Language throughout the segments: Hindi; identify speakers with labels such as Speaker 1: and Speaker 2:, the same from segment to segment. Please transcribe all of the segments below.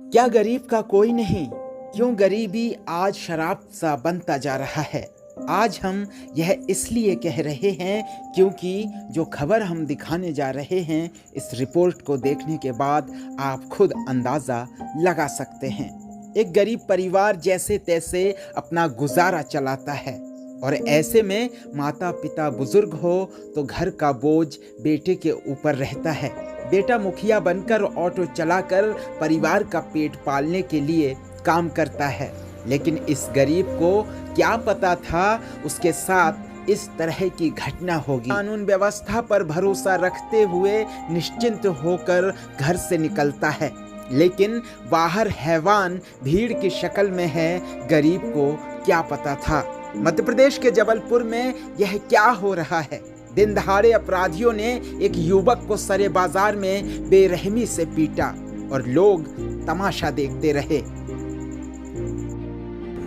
Speaker 1: क्या गरीब का कोई नहीं? क्यों गरीबी आज शराब सा बनता जा रहा है? आज हम यह इसलिए कह रहे हैं क्योंकि जो खबर हम दिखाने जा रहे हैं, इस रिपोर्ट को देखने के बाद आप खुद अंदाज़ा लगा सकते हैं। एक गरीब परिवार जैसे तैसे अपना गुजारा चलाता है और ऐसे में माता पिता बुजुर्ग हो तो घर का बोझ बेटे के ऊपर रहता है। बेटा मुखिया बनकर ऑटो चलाकर परिवार का पेट पालने के लिए काम करता है, लेकिन इस गरीब को क्या पता था उसके साथ इस तरह की घटना होगी। कानून व्यवस्था पर भरोसा रखते हुए निश्चिंत होकर घर से निकलता है, लेकिन बाहर हैवान भीड़ की शक्ल में है। गरीब को क्या पता था। मध्य प्रदेश के जबलपुर में यह क्या हो रहा है? दिन दहाड़े अपराधियों ने एक युवक को सरे बाजार में बेरहमी से पीटा और लोग तमाशा देखते रहे।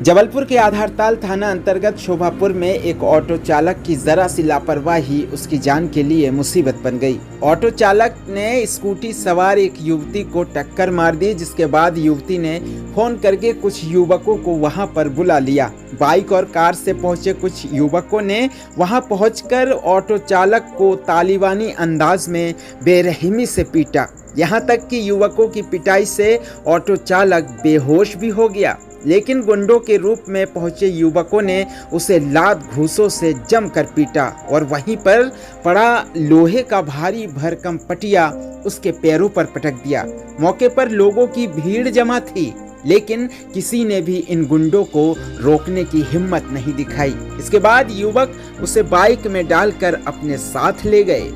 Speaker 1: जबलपुर के आधारताल थाना अंतर्गत शोभापुर में एक ऑटो चालक की जरा सी लापरवाही उसकी जान के लिए मुसीबत बन गई। ऑटो चालक ने स्कूटी सवार एक युवती को टक्कर मार दी, जिसके बाद युवती ने फोन करके कुछ युवकों को वहां पर बुला लिया। बाइक और कार से पहुंचे कुछ युवकों ने वहां पहुंचकर ऑटो चालक को तालिबानी अंदाज में बेरहमी से पीटा। यहां तक कि युवकों की पिटाई से ऑटो चालक बेहोश भी हो गया, लेकिन गुंडों के रूप में पहुंचे युवकों ने उसे लात घूंसों से जमकर पीटा और वहीं पर पड़ा लोहे का भारी भरकम पटिया उसके पैरों पर पटक दिया। मौके पर लोगों की भीड़ जमा थी, लेकिन किसी ने भी इन गुंडों को रोकने की हिम्मत नहीं दिखाई। इसके बाद युवक उसे बाइक में डालकर अपने साथ ले गए।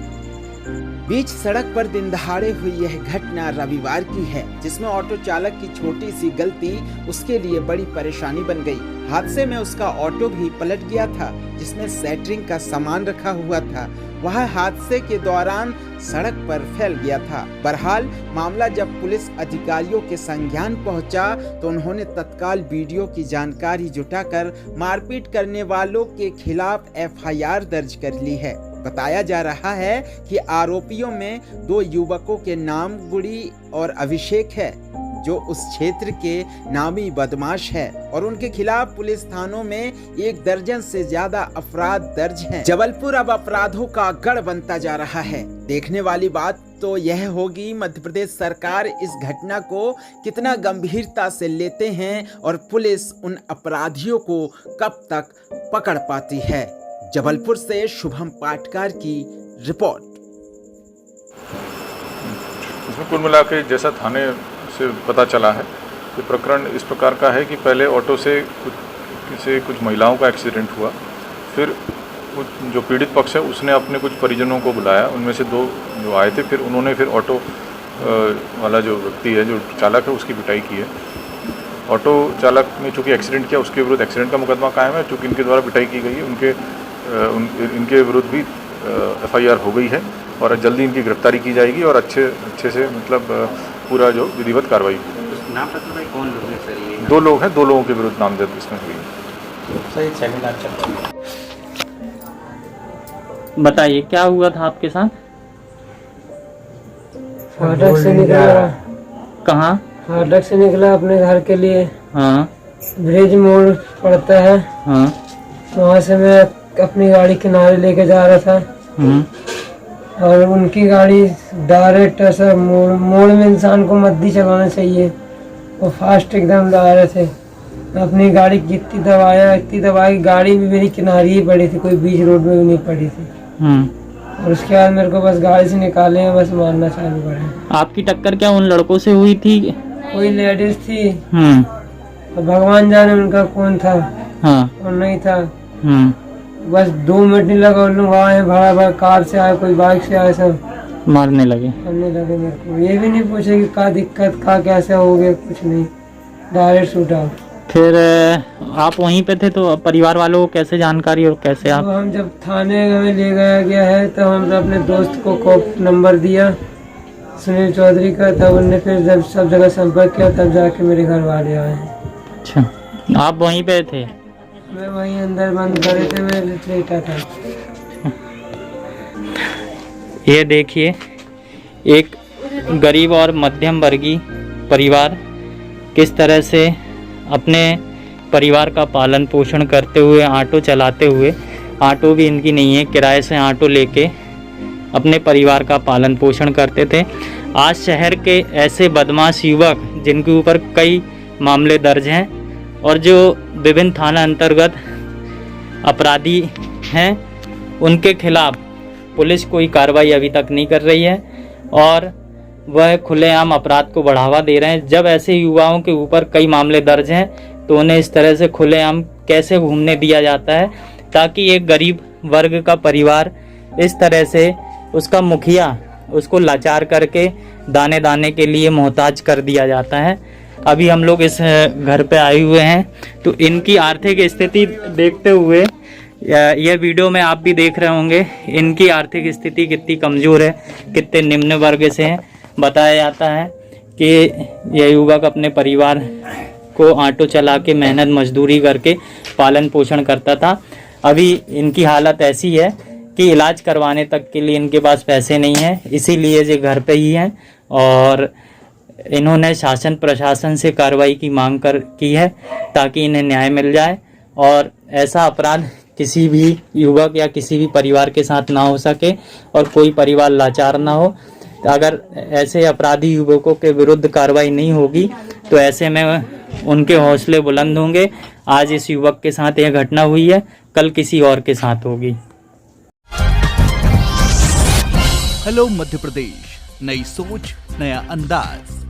Speaker 1: बीच सड़क पर दिन दहाड़े हुई यह घटना रविवार की है, जिसमें ऑटो चालक की छोटी सी गलती उसके लिए बड़ी परेशानी बन गई। हादसे में उसका ऑटो भी पलट गया था, जिसमें सेंटरिंग का सामान रखा हुआ था। वह हादसे के दौरान सड़क पर फैल गया था। बहरहाल मामला जब पुलिस अधिकारियों के संज्ञान पहुंचा तो उन्होंने तत्काल वीडियो की जानकारी जुटाकर मारपीट करने वालों के खिलाफ एफआईआर दर्ज कर ली है। बताया जा रहा है कि आरोपियों में 2 युवकों के नाम गुड़ी और अभिषेक है, जो उस क्षेत्र के नामी बदमाश है और उनके खिलाफ पुलिस थानों में 1 दर्जन से ज्यादा अपराध दर्ज हैं। जबलपुर अब अपराधों का गढ़ बनता जा रहा है। देखने वाली बात तो यह होगी मध्य प्रदेश सरकार इस घटना को कितना गंभीरता से लेते हैं और पुलिस उन अपराधियों को कब तक पकड़ पाती है। जबलपुर से शुभम पाटकार की रिपोर्ट।
Speaker 2: इसमें कुल मिला के जैसा थाने से पता चला है कि प्रकरण इस प्रकार का है कि पहले ऑटो से कुछ महिलाओं का एक्सीडेंट हुआ, फिर जो पीड़ित पक्ष है उसने अपने कुछ परिजनों को बुलाया, उनमें से 2 जो आए थे, फिर उन्होंने फिर ऑटो वाला जो व्यक्ति है, जो चालक है, उसकी पिटाई की है। ऑटो चालक ने चूँकि एक्सीडेंट किया, उसके विरुद्ध एक्सीडेंट का मुकदमा कायम है। चूँकि इनके द्वारा पिटाई की गई है, इनके विरुद्ध भी एफआईआर हो गई है और जल्दी इनकी गिरफ्तारी की जाएगी और अच्छे से मतलब पूरा जो विधिवत कार्रवाई होगी।
Speaker 3: नाम पता भाई कौन लोग हैं सर? ये
Speaker 2: 2 लोग हैं, 2 लोगों के विरुद्ध नामजद इसमें हुई है।
Speaker 3: सही सेमिनार चल रहा है।
Speaker 4: बताइए क्या हुआ था आपके साथ?
Speaker 5: फाटक से निकला।
Speaker 4: कहाँ?
Speaker 5: फाटक से निकला अपने घर के लिए।
Speaker 4: हाँ।
Speaker 5: ब्रिज मोड़ पड़ता है।
Speaker 4: हाँ।
Speaker 5: वहाँ से मैं अपनी गाड़ी किनारे लेके जा रहा था और उनकी गाड़ी डायरेक्ट ऐसा मोड़ में इंसान को मध्य चलाना चाहिए, वो फास्ट एकदम जा रहे थे। मैं अपनी गाड़ी जितनी दबाई गाड़ी भी मेरी किनारे ही पड़ी थी, कोई बीच रोड में भी नहीं पड़ी थी। और उसके बाद मेरे को बस गाड़ी से निकाले, बस मारना चालू करे।
Speaker 4: आपकी टक्कर क्या उन लड़कों से हुई थी?
Speaker 5: कोई लेडीज थी और भगवान जाने उनका कौन था।
Speaker 4: हाँ।
Speaker 5: और नहीं था। बस 2 मिनट नहीं लगा, उन लोग आए, भरा कार से आए, कोई बाइक से आए, सब
Speaker 4: मारने लगे
Speaker 5: मेरे को। ये भी नहीं पूछे कि क्या दिक्कत, क्या कैसे हो गया, कुछ नहीं, डायरेक्ट शूट आउट।
Speaker 4: फिर आप वहीं पे थे तो परिवार वालों को कैसे जानकारी और कैसे आप?
Speaker 5: तो हम जब थाने में ले गया है तो हमने अपने दोस्त को नंबर दिया सुनील चौधरी का, तब उनने फिर जब सब जगह संपर्क किया, तब जाके मेरे घर वाले आए।
Speaker 4: अच्छा, आप वहीं पे थे?
Speaker 5: मैं वहीं अंदर बंद करे थे, मैं लेटा था।
Speaker 4: ये देखिए, एक गरीब और मध्यम वर्गीय परिवार किस तरह से अपने परिवार का पालन पोषण करते हुए ऑटो चलाते हुए, ऑटो भी इनकी नहीं है, किराए से ऑटो लेके अपने परिवार का पालन पोषण करते थे। आज शहर के ऐसे बदमाश युवक जिनके ऊपर कई मामले दर्ज हैं और जो विभिन्न थाना अंतर्गत अपराधी हैं, उनके खिलाफ पुलिस कोई कार्रवाई अभी तक नहीं कर रही है और वह खुलेआम अपराध को बढ़ावा दे रहे हैं। जब ऐसे युवाओं के ऊपर कई मामले दर्ज हैं तो उन्हें इस तरह से खुलेआम कैसे घूमने दिया जाता है, ताकि एक गरीब वर्ग का परिवार इस तरह से उसका मुखिया उसको लाचार करके दाने दाने के लिए मोहताज कर दिया जाता है। अभी हम लोग इस घर पे आए हुए हैं तो इनकी आर्थिक स्थिति देखते हुए, यह वीडियो में आप भी देख रहे होंगे, इनकी आर्थिक स्थिति कितनी कमज़ोर है, कितने निम्न वर्ग से हैं। बताया जाता है कि यह युवक अपने परिवार को ऑटो चला के मेहनत मजदूरी करके पालन पोषण करता था। अभी इनकी हालत ऐसी है कि इलाज करवाने तक के लिए इनके पास पैसे नहीं हैं, इसीलिए ये घर पे ही हैं और इन्होंने शासन प्रशासन से कार्रवाई की मांग की है ताकि इन्हें न्याय मिल जाए और ऐसा अपराध किसी भी युवक या किसी भी परिवार के साथ ना हो सके और कोई परिवार लाचार ना हो। अगर ऐसे अपराधी युवकों के विरुद्ध कार्रवाई नहीं होगी तो ऐसे में उनके हौसले बुलंद होंगे। आज इस युवक के साथ यह घटना हुई है, कल किसी और के साथ होगी।
Speaker 6: हेलो मध्य प्रदेश, नई सोच नया अंदाज।